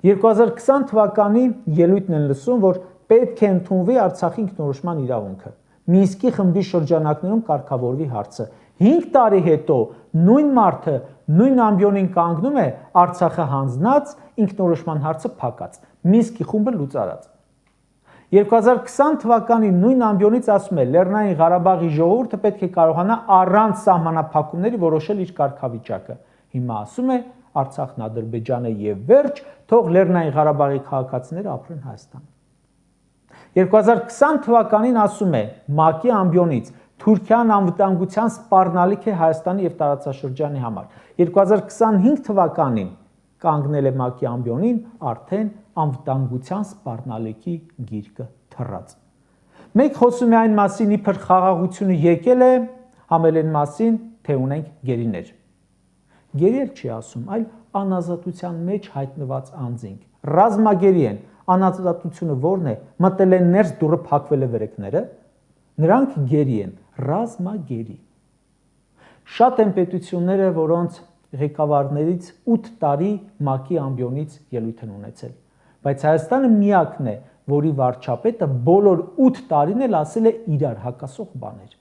2020 թվականի ելույթն են լսում, որ պետք է ընդունվի Արցախի ինքնորոշման իրավունքը։ Մինսկի խմբի շրջանակներում կարգավորվի հարցը։ 5 տարի հետո նույն մարդը նույն ամբիոնին կանգնում է Արցախը հանձնած, ինքնորոշման հարցը փակած, Մինսկի խումբը լուծարած։ 2020 թվականի նույն ամբիոնից ասում է, Լեռնային Ղարաբաղի ժողովուրդը պետք է կարողանա առանց սահմանափակումների որոշել իր կարգավիճակը։ Հիմա ասում է Արցախն Ադրբեջան է եւ վերջ, թող Լեռնային Ղարաբաղի քաղաքացիները ապրեն Հայաստանում։ 2020 թվականին ասում է ՄԱԿ-ի ամբիոնից Թուրքիան անվտանգության սպառնալիք է Հայաստանի եւ տարածաշրջանի համար։ 2025 թվականին կանգնել է ՄԱԿ-ի ամբիոնին արդեն անվտանգության սպառնալիքի գիրկը թռած։ Մենք խոսում ենք այն մասին, իբր խաղաղությունը եկել է, համել մասին, թե ունենք գերիներ։ Գերի էլ չի ասում, այլ անազատության մեջ հայտնված անձինք։ Ռազմագերի են, անազատությունը ո՞րն է, մտել են ներս, դուռը փակվել է վերևները, նրանք գերի են, ռազմագերի։ Շատ են պետությունները, որոնց ղեկավարներից 8 տարի ՄԱԿ-ի ամբիոնից ելույթ են ունեցել, բայց Հայաստանը միակն է, որի վարչապետը բոլոր 8 տարին էլ ասել է իրար հակասող բաներ։